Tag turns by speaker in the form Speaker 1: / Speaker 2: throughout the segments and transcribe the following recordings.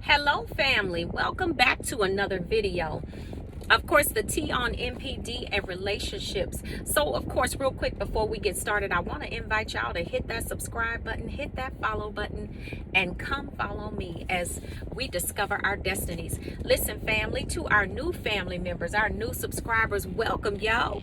Speaker 1: Hello family, welcome back to another video. Of course, the T on NPD and relationships. So of course, real quick before we get started, I want to invite y'all to hit that subscribe button, hit that follow button, and come follow me as we discover our destinies. Listen family, to our new family members, our new subscribers, welcome y'all.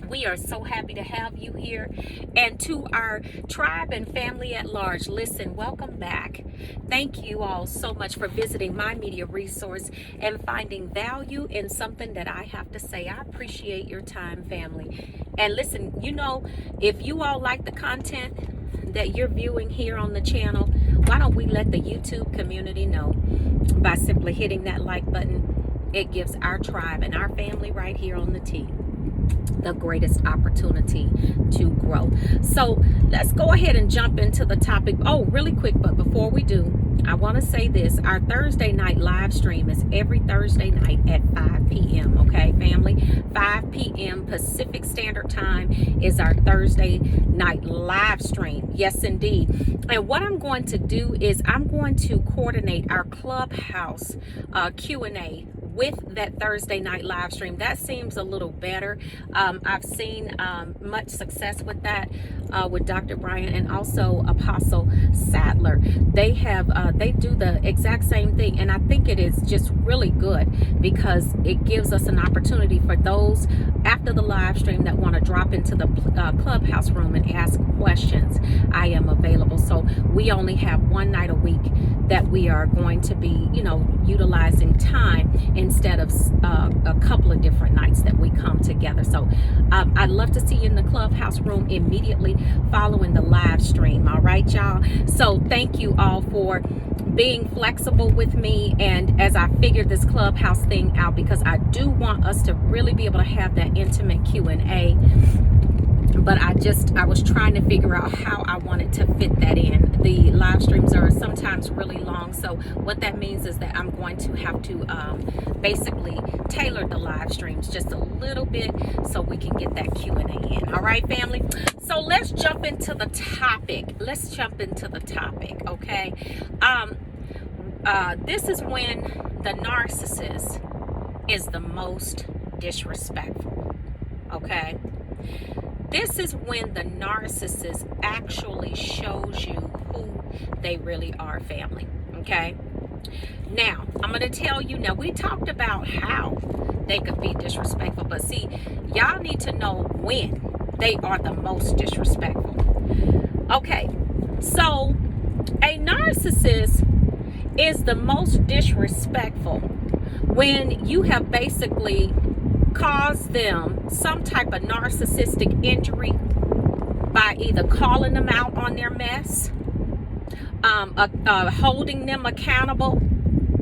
Speaker 1: We are so happy to have you here. And to our tribe and family at large, listen, welcome back. Thank you all so much for visiting my media resource and finding value in something that I have to say. I appreciate your time, family. And listen, you know, if you all like the content that you're viewing here on the channel, why don't we let the YouTube community know by simply hitting that like button? It gives our tribe and our family right here on the T the greatest opportunity to grow. So let's go ahead and jump into the topic. Oh, really quick, but before we do, I want to say this. Our Thursday night live stream is every Thursday night at 5 p.m. Okay, family? 5 p.m. Pacific Standard Time is our Thursday night live stream. Yes, indeed. And what I'm going to do is I'm going to coordinate our Clubhouse Q&A with that Thursday night live stream. That seems a little better. I've seen much success with that with Dr. Brian and also Apostle Sadler. They do the exact same thing, and I think it is just really good because it gives us an opportunity for those after the live stream that want to drop into the Clubhouse room and ask questions. I am available. So we only have one night a week that we are going to be, you know, utilizing time instead of a couple of different nights that we come together. So I'd love to see you in the Clubhouse room immediately following the live stream. All right, y'all. So thank you all for being flexible with me, and as I figured this Clubhouse thing out, because I do want us to really be able to have that intimate Q&A, but I was trying to figure out how I wanted to fit that in. The live streams are sometimes really long, so what that means is that I'm going to have to basically tailor the live streams just a little bit so we can get that Q&A in. All right, family? So let's jump into the topic. Okay? This is when the narcissist is the most disrespectful. Okay? This is when the narcissist actually shows you who they really are, family. Okay? Now, I'm going to tell you, now we talked about how they could be disrespectful, but see, y'all need to know when they are the most disrespectful. Okay, so a narcissist is the most disrespectful when you have basically caused them some type of narcissistic injury by either calling them out on their mess, holding them accountable,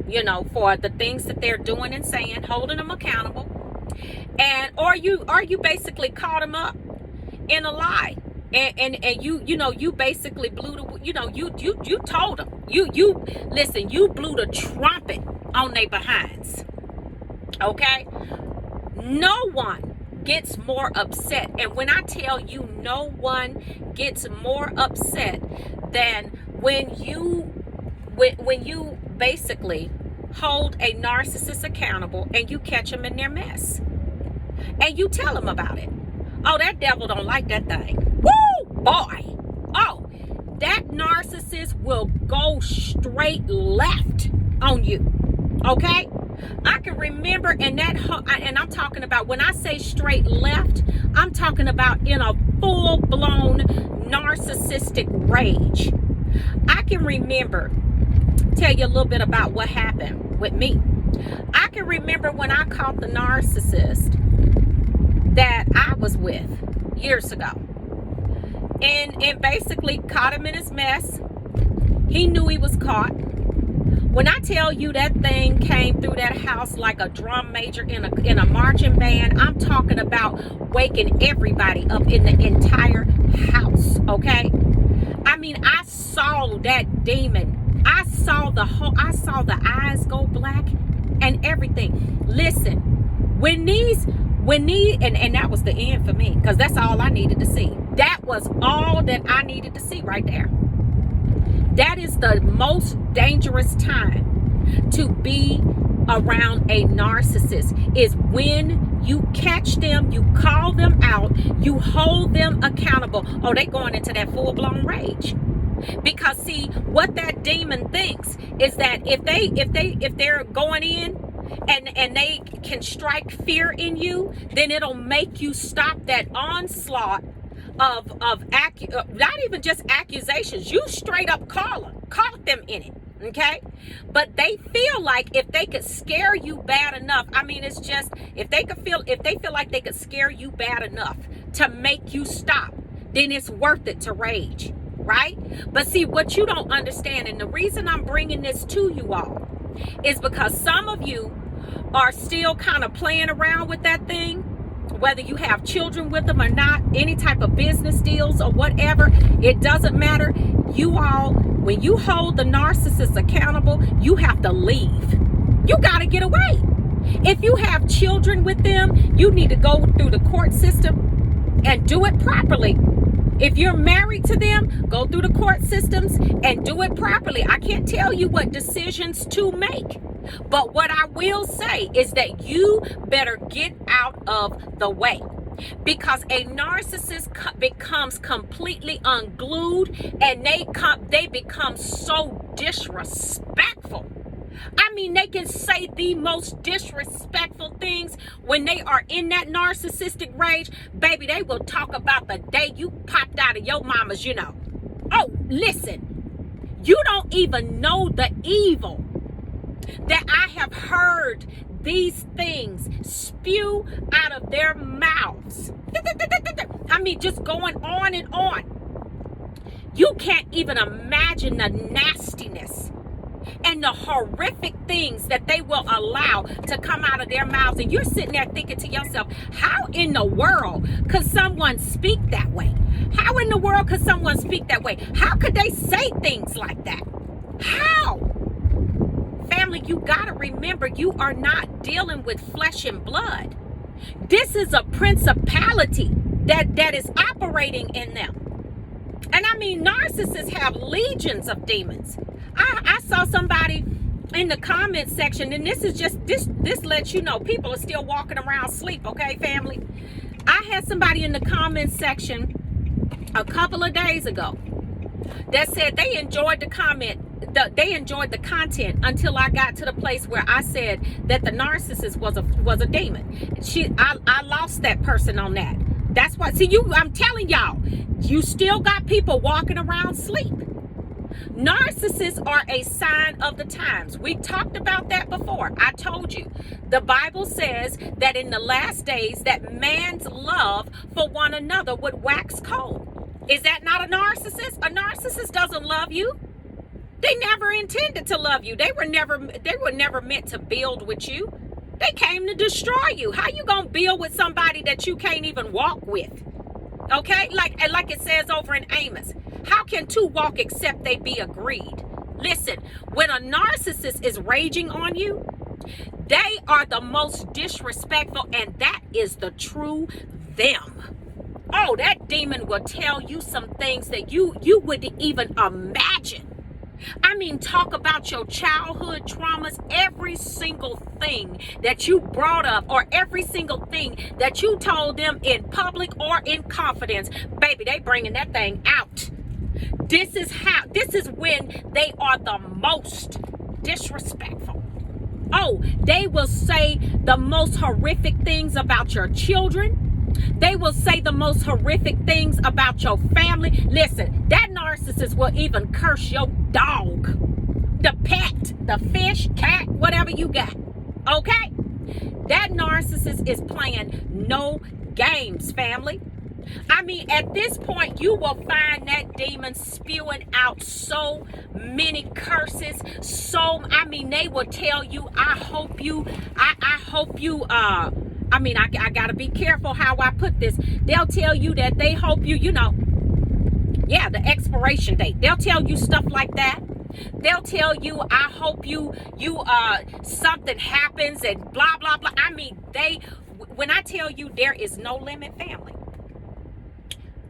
Speaker 1: you know, for the things that they're doing and saying, holding them accountable, and or you basically caught them up in a lie, and you basically blew the, you told them, you blew the trumpet on their behinds. Okay? No one gets more upset, and when I tell you no one gets more upset than when you basically hold a narcissist accountable and you catch them in their mess and you tell them about it. Oh, that devil don't like that thing. Woo, boy. Oh, that narcissist will go straight left on you. Okay? I can remember, and I'm talking about, when I say straight left, I'm talking about in a full-blown narcissistic rage. I can remember, tell you a little bit about what happened with me. I can remember when I caught the narcissist that I was with years ago, and basically caught him in his mess. He knew he was caught. When I tell you that thing came through that house like a drum major in a marching band, I'm talking about waking everybody up in the entire house, okay? I mean, I saw that demon. I saw the eyes go black and everything. Listen, when that was the end for me, because that's all I needed to see. That was all that I needed to see right there. That is the most dangerous time to be around a narcissist is when you catch them, you call them out, you hold them accountable. Oh, they going into that full-blown rage. Because see, what that demon thinks is that if they're going in and they can strike fear in you, then it'll make you stop that onslaught of not even just accusations. You straight up caught them in it. Okay, but they feel like if they could scare you bad enough, I mean, it's just if they feel like they could scare you bad enough to make you stop, then it's worth it to rage, right? But see, what you don't understand, and the reason I'm bringing this to you all is because some of you are still kind of playing around with that thing, whether you have children with them or not, any type of business deals or whatever, it doesn't matter. You all, when you hold the narcissist accountable, you have to leave. You got to get away. If you have children with them, you need to go through the court system and do it properly. If you're married to them, go through the court systems and do it properly. I can't tell you what decisions to make. But what I will say is that you better get out of the way, because a narcissist becomes completely unglued and they become so disrespectful. I mean, they can say the most disrespectful things when they are in that narcissistic rage. Baby, they will talk about the day you popped out of your mama's, you know. Oh, listen, you don't even know the evil that I have heard these things spew out of their mouths. I mean, just going on and on. You can't even imagine the nastiness and the horrific things that they will allow to come out of their mouths. And you're sitting there thinking to yourself, how in the world could someone speak that way? How in the world could someone speak that way? How could they say things like that? How? Family, you gotta remember, you are not dealing with flesh and blood. This is a principality that is operating in them. And I mean, narcissists have legions of demons. I saw somebody in the comment section, and this is just this lets you know people are still walking around asleep, okay, family? I had somebody in the comment section a couple of days ago that said they enjoyed the content until I got to the place where I said that the narcissist was a demon. I lost that person on that. That's why, see, I'm telling y'all, you still got people walking around sleep. Narcissists are a sign of the times. We talked about that before. I told you. The Bible says that in the last days that man's love for one another would wax cold. Is that not a narcissist? A narcissist doesn't love you. They never intended to love you. They were never meant to build with you. They came to destroy you. How you gonna build with somebody that you can't even walk with? Okay, like it says over in Amos. How can two walk except they be agreed? Listen, when a narcissist is raging on you, they are the most disrespectful, and that is the true them. Oh, that demon will tell you some things that you wouldn't even imagine. I mean, talk about your childhood traumas, every single thing that you brought up, or every single thing that you told them in public or in confidence. Baby, they bringing that thing out. This is when they are the most disrespectful. Oh, they will say the most horrific things about your children. They will say the most horrific things about your family. Listen, that narcissist will even curse your dog, the pet, the fish, cat, whatever you got. Okay? That narcissist is playing no games, family. I mean, at this point, you will find that demon spewing out so many curses. They will tell you, I hope you, I gotta be careful how I put this. They'll tell you that they hope you, the expiration date. They'll tell you stuff like that. They'll tell you, I hope you something happens and blah, blah, blah. I mean, when I tell you there is no limit, family.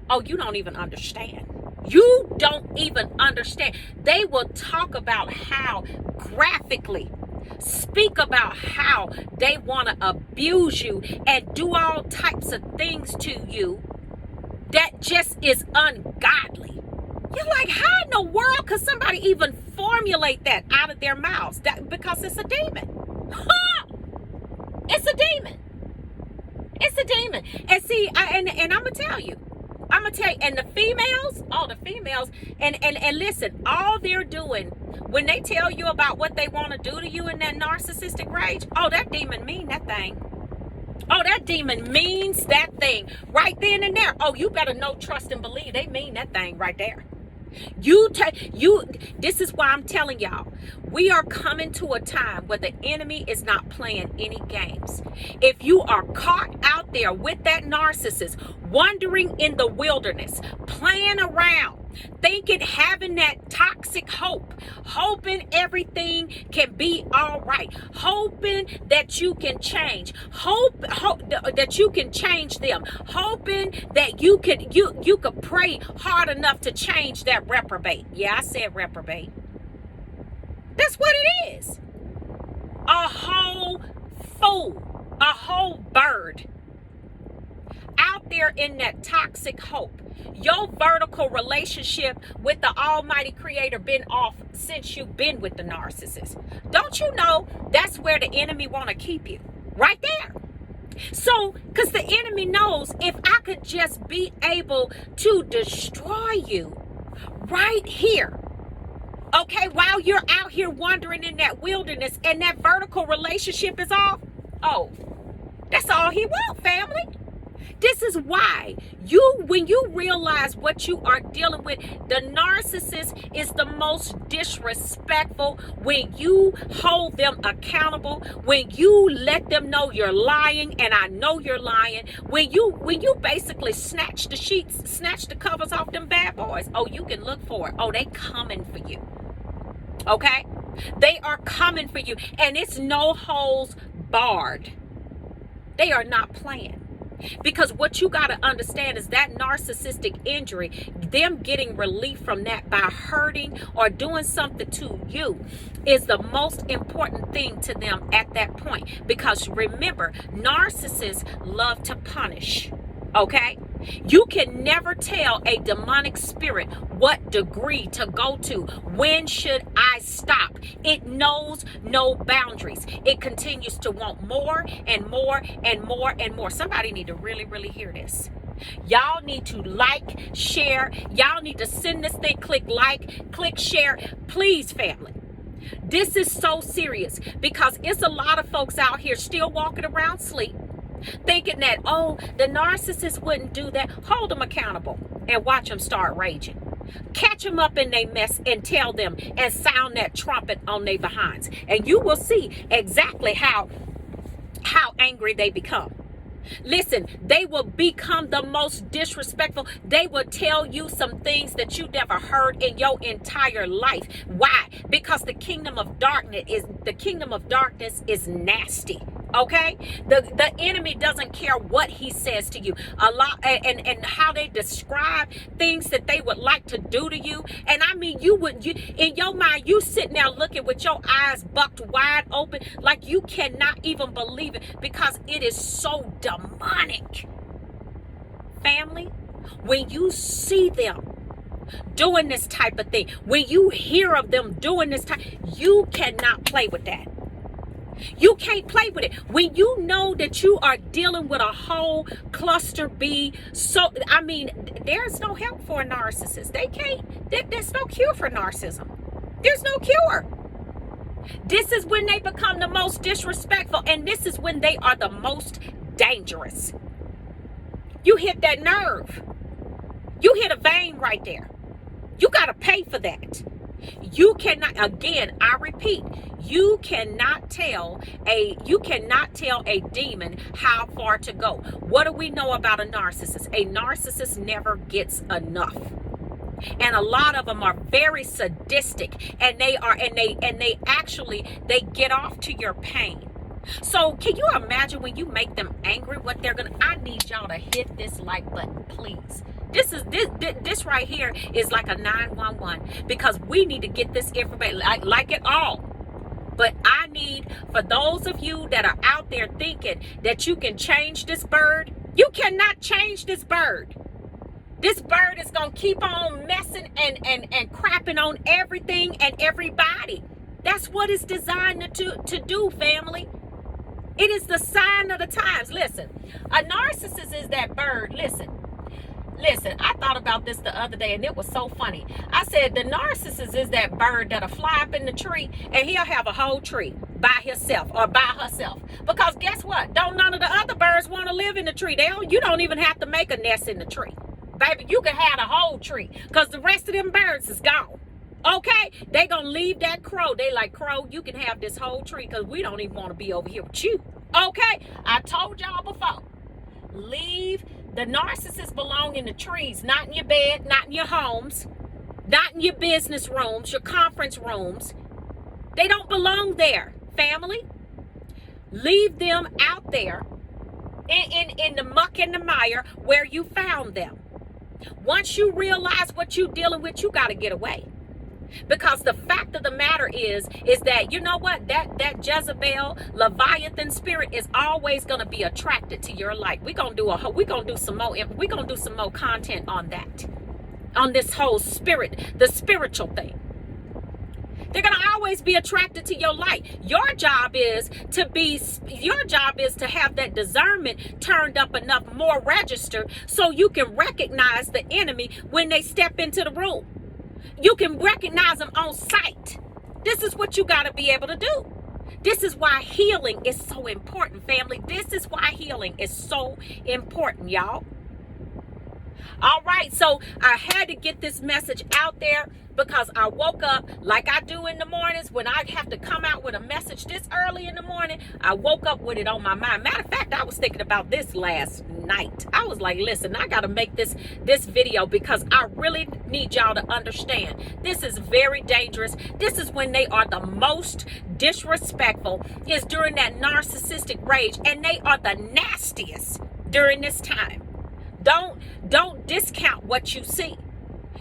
Speaker 1: Oh, you don't even understand. You don't even understand. They will talk about how graphically speak about how they want to abuse you and do all types of things to you that just is ungodly. You're like, how in the world could somebody even formulate that out of their mouths? Because it's a demon. It's a demon. It's a demon. And see, and I'm going to tell you, and the females, and listen, all they're doing when they tell you about what they want to do to you in that narcissistic rage, oh, that demon mean that thing. Oh, that demon means that thing right then and there. Oh, you better know, trust, and believe. They mean that thing right there. This is why I'm telling y'all, we are coming to a time where the enemy is not playing any games. If you are caught out there with that narcissist, wandering in the wilderness, playing around, thinking, having that toxic hope, hoping everything can be all right, hoping that you can change, hope that you can change them, hoping that you could pray hard enough to change that reprobate. Yeah, I said reprobate. That's what it is. A whole fool, a whole bird out there in that toxic hope. Your vertical relationship with the Almighty Creator been off since you've been with the narcissist. Don't you know that's where the enemy want to keep you? Right there. So, because the enemy knows, if I could just be able to destroy you right here, okay, while you're out here wandering in that wilderness and that vertical relationship is off, oh, that's all he wants, family. This is why when you realize what you are dealing with, the narcissist is the most disrespectful when you hold them accountable, when you let them know you're lying, and I know you're lying, when you basically snatch the sheets, snatch the covers off them bad boys. Oh, you can look for it. Oh, they coming for you. Okay? They are coming for you, and it's no holds barred. They are not playing. Because what you got to understand is that narcissistic injury, them getting relief from that by hurting or doing something to you, is the most important thing to them at that point. Because remember, narcissists love to punish. Okay? You can never tell a demonic spirit what degree to go to. When should I stop? It knows no boundaries. It continues to want more and more and more and more. Somebody need to really, really hear this. Y'all need to like, share. Y'all need to send this thing, click like, click share. Please, family. This is so serious because it's a lot of folks out here still walking around asleep, thinking that, oh, the narcissist wouldn't do that. Hold them accountable and watch them start raging. Catch them up in their mess and tell them and sound that trumpet on their behinds. And you will see exactly how angry they become. Listen, they will become the most disrespectful. They will tell you some things that you never heard in your entire life. Why? Because the kingdom of darkness is nasty. Okay, the enemy doesn't care what he says to you. A lot and how they describe things that they would like to do to you. And I mean, you in your mind, you sitting there looking with your eyes bucked wide open, like you cannot even believe it, because it is so demonic. Family, when you see them doing this type of thing, when you hear of them doing this type, you cannot play with that. You can't play with it. When you know that you are dealing with a whole cluster B, so, I mean, there's no help for a narcissist. There's no cure for narcissism. There's no cure. This is when they become the most disrespectful, and this is when they are the most dangerous. You hit that nerve. You hit a vein right there. You got to pay for that. You cannot, again, I repeat, you cannot tell a demon how far to go. What do we know about a narcissist? A narcissist never gets enough. And a lot of them are very sadistic, and they get off to your pain. So can you imagine when you make them angry, what they're gonna, I need y'all to hit this like button, please. This right here is like a 911, because we need to get this information like it all. But I need, for those of you that are out there thinking that you can change this bird, you cannot change this bird. This bird is going to keep on messing and crapping on everything and everybody. That's what it's designed to do, family. It is the sign of the times. Listen, a narcissist is that bird. Listen, I thought about this the other day, and it was so funny. I said the narcissist is that bird that'll fly up in the tree, and he'll have a whole tree by himself or by herself. Because guess what? Don't none of the other birds want to live in the tree. You don't even have to make a nest in the tree. Baby, you can have a whole tree, because the rest of them birds is gone. Okay? They gonna leave that crow. They like, crow, you can have this whole tree, because we don't even want to be over here with you. Okay? I told y'all before. Leave. The narcissists belong in the trees, not in your bed, not in your homes, not in your business rooms, your conference rooms. They don't belong there, family. Leave them out there in the muck and the mire where you found them. Once you realize what you're dealing with, you got to get away. Because the fact of the matter is that, you know what, that Jezebel Leviathan spirit is always going to be attracted to your light. We're going to do some more content on that, on this whole spirit, the spiritual thing. They're going to always be attracted to your light. Your job is to have that discernment turned up enough, more registered, so you can recognize the enemy when they step into the room. You can recognize them on sight. This is what you got to be able to do. This is why healing is so important, family. This is why healing is so important, y'all. All right, so I had to get this message out there, because I woke up like I do in the mornings when I have to come out with a message this early in the morning. I woke up with it on my mind. Matter of fact, I was thinking about this last night. I was like, listen, I got to make this video, because I really need y'all to understand. This is very dangerous. This is when they are the most disrespectful, is during that narcissistic rage, and they are the nastiest during this time. Don't discount what you see.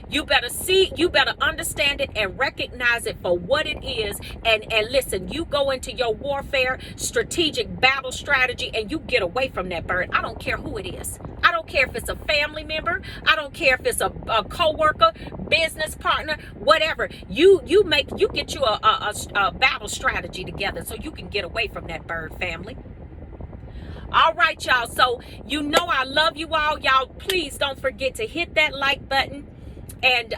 Speaker 1: You better understand it and recognize it for what it is. And listen, you go into your warfare, strategic battle strategy, and you get away from that bird. I don't care who it is. I don't care if it's a family member. I don't care if it's a co-worker, business partner, whatever. You get you a battle strategy together so you can get away from that bird, family. All right, y'all. So you know I love you all. Y'all, please don't forget to hit that like button. And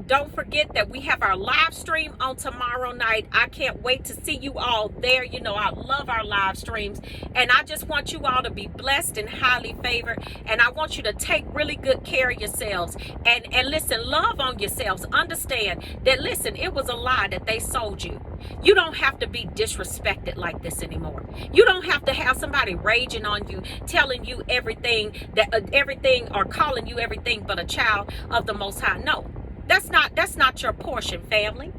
Speaker 1: don't forget that we have our live stream on tomorrow night. I can't wait to see you all there. You know, I love our live streams. And I just want you all to be blessed and highly favored. And I want you to take really good care of yourselves. And listen, love on yourselves. Understand that, listen, it was a lie that they sold you. You don't have to be disrespected like this anymore. You don't have to have somebody raging on you, telling you everything or calling you everything but a child of the Most High. No, that's not your portion, family.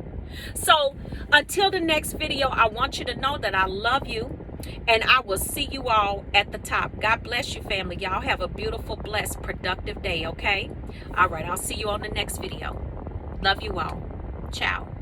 Speaker 1: So until the next video, I want you to know that I love you, and I will see you all at the top. God bless you, family. Y'all have a beautiful, blessed, productive day, okay? All right, I'll see you on the next video. Love you all. Ciao.